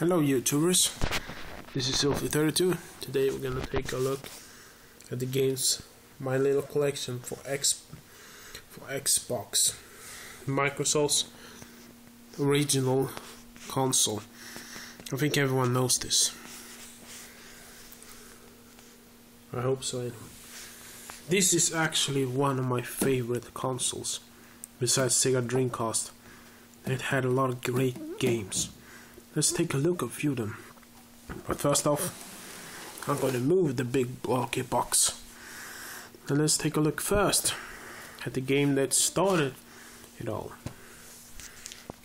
Hello YouTubers, this is Sylphy32. Today we're gonna take a look at the games, my little collection for Xbox, Microsoft's original console. I think everyone knows this. I hope so anyway. This is actually one of my favorite consoles, besides Sega Dreamcast. It had a lot of great games. Let's take a look at a few of them. But first off, I'm going to move the big blocky box. And let's take a look first at the game that started it all.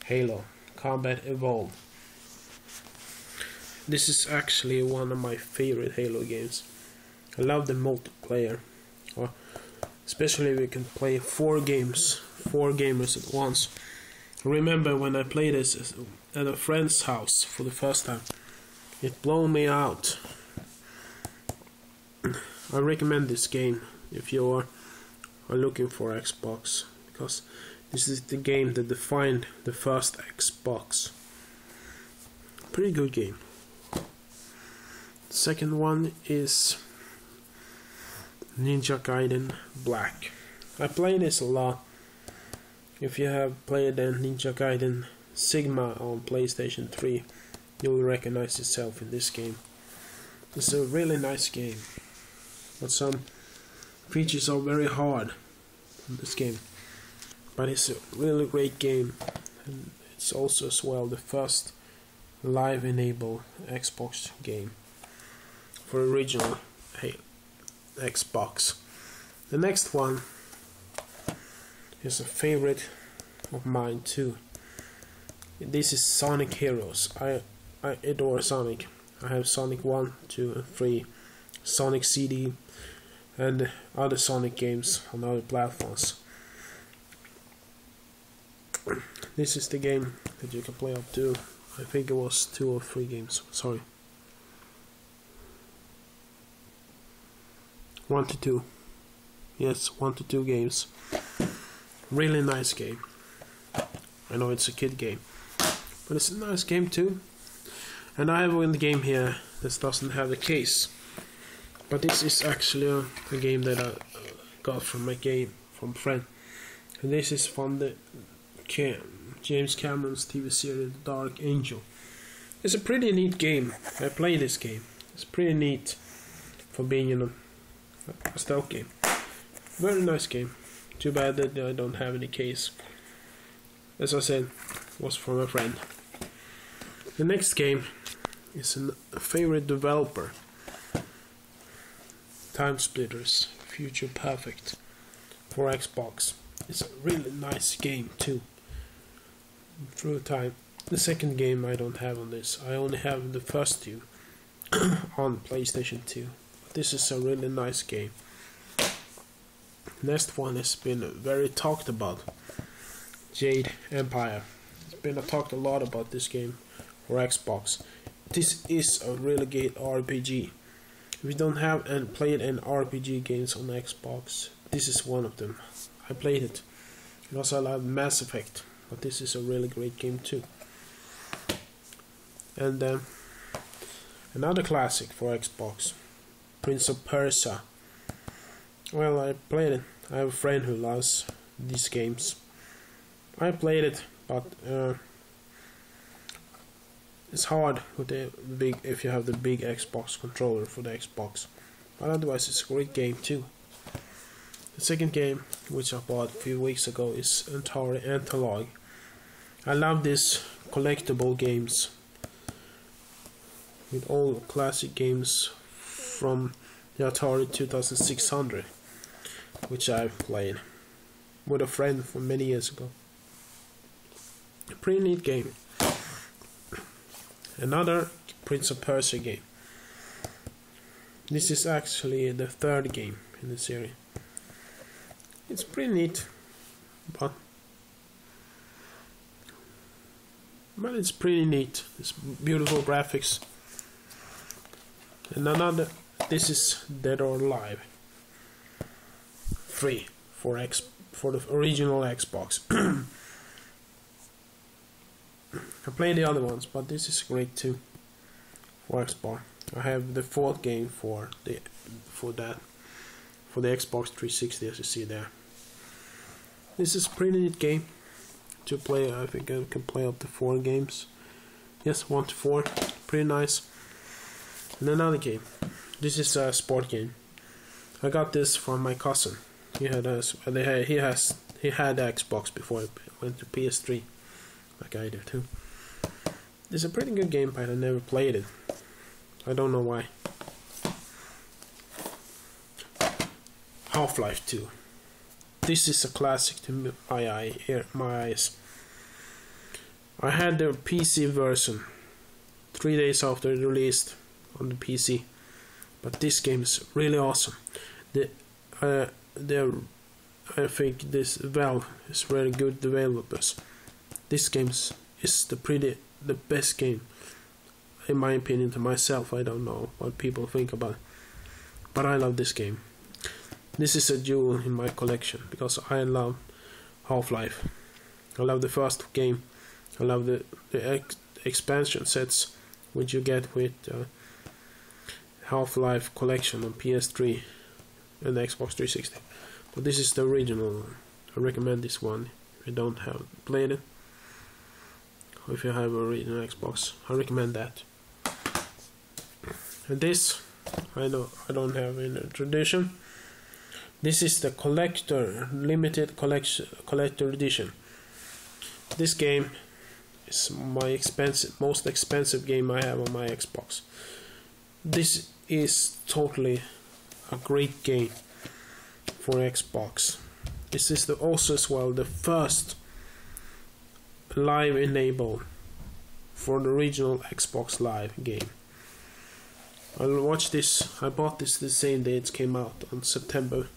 Halo Combat Evolved. This is actually one of my favorite Halo games. I love the multiplayer. Especially if we can play four gamers at once. I remember when I played this at a friend's house for the first time. It blew me out. I recommend this game if you are looking for Xbox, because this is the game that defined the first Xbox. Pretty good game. The second one is Ninja Gaiden Black. I play this a lot. If you have played the Ninja Gaiden Sigma on PlayStation 3, you will recognize yourself in this game. It's a really nice game, but some features are very hard in this game. But it's a really great game, and it's also as well the first live-enabled Xbox game for original Xbox. The next one is a favorite of mine too. This is Sonic Heroes. I adore Sonic. I have Sonic 1, 2 and 3, Sonic CD and other Sonic games on other platforms. This is the game that you can play up to, I think it was 2 or 3 games, sorry. 1 to 2. Yes, 1 to 2 games. Really nice game. I know it's a kid game, but it's a nice game too. And I have one game here that doesn't have the case, but this is actually a game that I got from a friend. And this is from the James Cameron's TV series The Dark Angel. It's a pretty neat game. I play this game. It's pretty neat for being a stealth game. Very nice game. Too bad that I don't have any case. As I said, was from a friend. The next game is a favorite developer. Time Splitters Future Perfect for Xbox. It's a really nice game too. Through time. The second game I don't have on this. I only have the first two on PlayStation 2. This is a really nice game. Next one has been very talked about. Jade Empire. It's been talked a lot about this game for Xbox. This is a really great RPG. If you don't have and played any RPG games on Xbox, this is one of them. I played it. And also I love Mass Effect, but this is a really great game too. And another classic for Xbox, Prince of Persia. Well, I played it. I have a friend who loves these games. I played it, but it's hard with the big if you have the big Xbox controller for the Xbox. But otherwise, it's a great game too. The second game, which I bought a few weeks ago, is Atari Analog. I love these collectible games with all classic games from the Atari 2600. Which I've played with a friend from many years ago. A pretty neat game. Another Prince of Persia game. This is actually the third game in the series. It's pretty neat, but it's pretty neat. It's beautiful graphics. And another, this is Dead or Alive. 3 for the original Xbox. I played the other ones, but this is great too for Xbox. I have the fourth game for the Xbox 360, as you see there. This is a pretty neat game to play. I think I can play up to 4 games. Yes, 1 to 4, pretty nice. And another game. This is a sport game. I got this from my cousin. He had Xbox before it went to PS3, like I did too. It's a pretty good game, but I never played it. I don't know why. Half-Life 2. This is a classic to my eyes. I had the PC version 3 days after it released on the PC, but this game is really awesome. I think this Valve is very good developers. This game is the best game, in my opinion. To myself, I don't know what people think about it, but I love this game. This is a jewel in my collection because I love Half-Life. I love the first game. I love the expansion sets which you get with Half-Life collection on PS3 and Xbox 360. But this is the original one. I recommend this one if you don't have played it. Or if you have a original Xbox, I recommend that. And this, I don't have in a tradition. This is the limited collector edition. This game is my most expensive game I have on my Xbox. This is totally a great game for Xbox. This is also as well the first live enable for the original Xbox Live game. I bought this the same day it came out, on September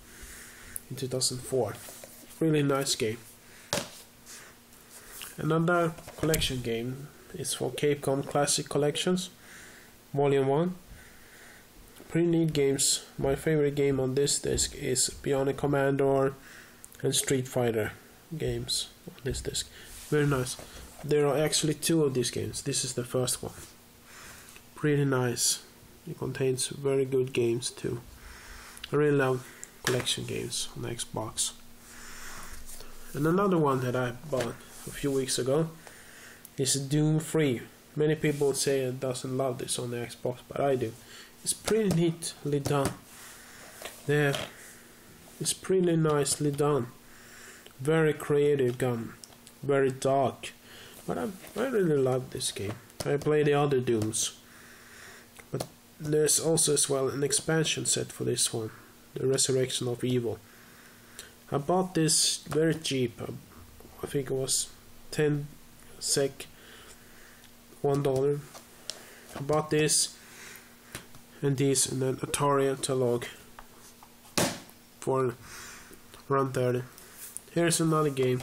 in 2004. Really nice game. Another collection game is for Capcom Classic Collections Volume 1. Pretty neat games. My favorite game on this disc is Bionic Commando and Street Fighter games on this disc. Very nice. There are actually 2 of these games. This is the first one. Pretty nice. It contains very good games too. I really love collection games on the Xbox. And another one that I bought a few weeks ago is Doom 3. Many people say it doesn't love this on the Xbox, but I do. It's pretty neatly done. It's pretty nicely done. Very creative gun. Very dark. But I really love this game. I play the other Dooms. But there's also as well an expansion set for this one. The Resurrection of Evil. I bought this very cheap. I think it was 10 SEK, $1. I bought this and this and an Atari Analog for around 30. Here's another game.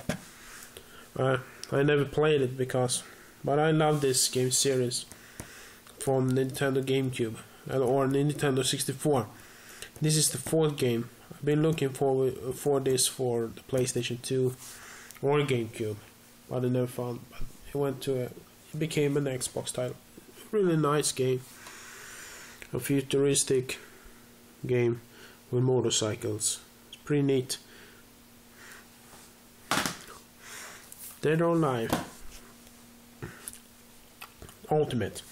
I never played it but I love this game series from Nintendo GameCube or Nintendo 64. This is the 4th game. I've been looking for this for the PlayStation 2 or GameCube, but I never found. But it became an Xbox title. Really nice game. A futuristic game with motorcycles. It's pretty neat. Dead or Alive Ultimate.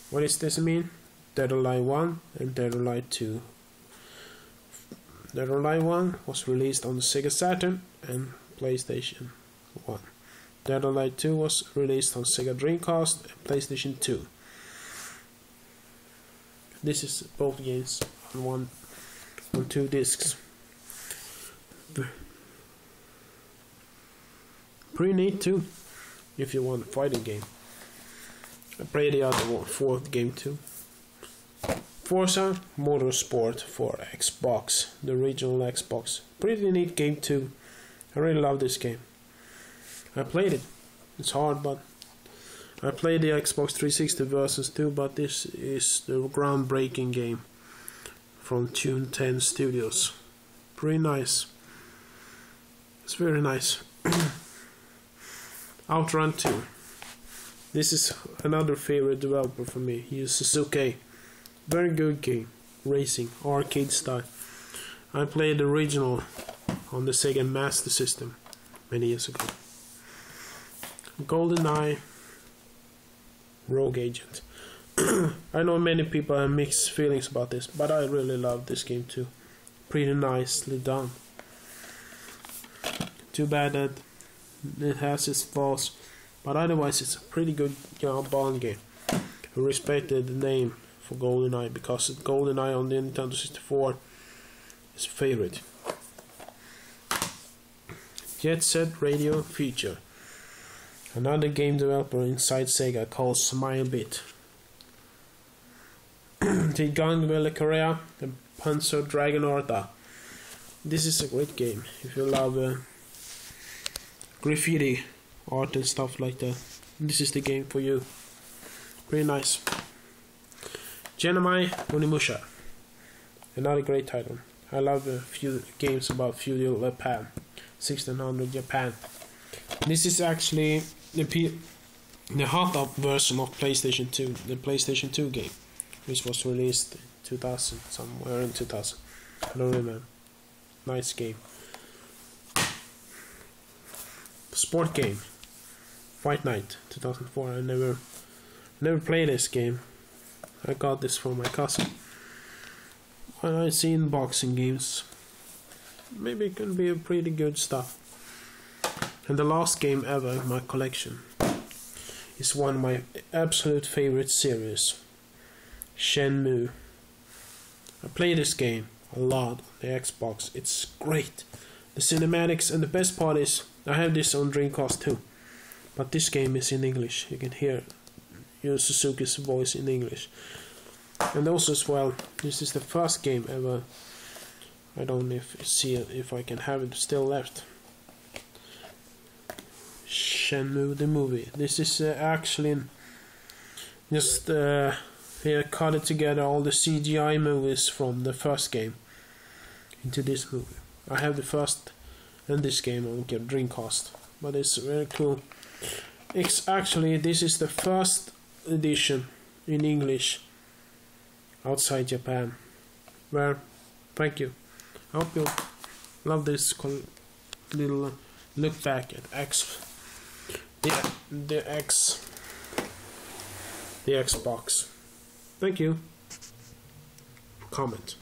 What does this mean? Dead or Alive 1 and Dead or Alive 2. Dead or Alive 1 was released on the Sega Saturn and PlayStation 1. Dead or Alive 2 was released on Sega Dreamcast and PlayStation 2. This is both games on 2 discs. Pretty neat too, if you want a fighting game. I played the other one, 4th game too. Forza Motorsport for Xbox, the original Xbox. Pretty neat game too. I really love this game. I played it. It's hard, but I played the Xbox 360 versions too, but this is the groundbreaking game from Tune 10 Studios. Pretty nice. It's very nice. Outrun 2. This is another favorite developer for me, Yu Suzuki. Very good game, racing, arcade style. I played the original on the Sega Master System many years ago. GoldenEye, Rogue Agent. I know many people have mixed feelings about this, but I really love this game too. Pretty nicely done. Too bad that it has its flaws, but otherwise it's a pretty good Bond game. I respected the name for GoldenEye because GoldenEye on the Nintendo 64 is a favorite. Jet Set Radio Future. Another game developer inside Sega called Smilebit. The Gun Valkyria and Panzer Dragon Orta. This is a great game if you love graffiti art and stuff like that. This is the game for you. Pretty nice. Genmai Onimusha. Another great title. I love a few games about feudal Japan, 1600 Japan. This is actually the hot up version of PlayStation 2, the PlayStation 2 game, which was released in 2000, somewhere in 2000. I don't remember. Nice game. Sport game. Fight Night 2004. I never played this game. I got this from my cousin. When I seen boxing games, maybe it can be a pretty good stuff. And the last game ever in my collection is one of my absolute favorite series, Shenmue. I play this game a lot on the Xbox. It's great. The cinematics, and the best part is I have this on Dreamcast too. But this game is in English. You can hear Yu Suzuki's voice in English. And also as well, this is the first game ever. I don't know if I can have it still left. Shenmue the movie. This is actually just here cut it together all the CGI movies from the first game into this movie. I have the first and this game on Dreamcast, but it's very cool. It's actually, this is the first edition in English outside Japan. Well, thank you. I hope you love this little look back at the Xbox. Thank you. Comment.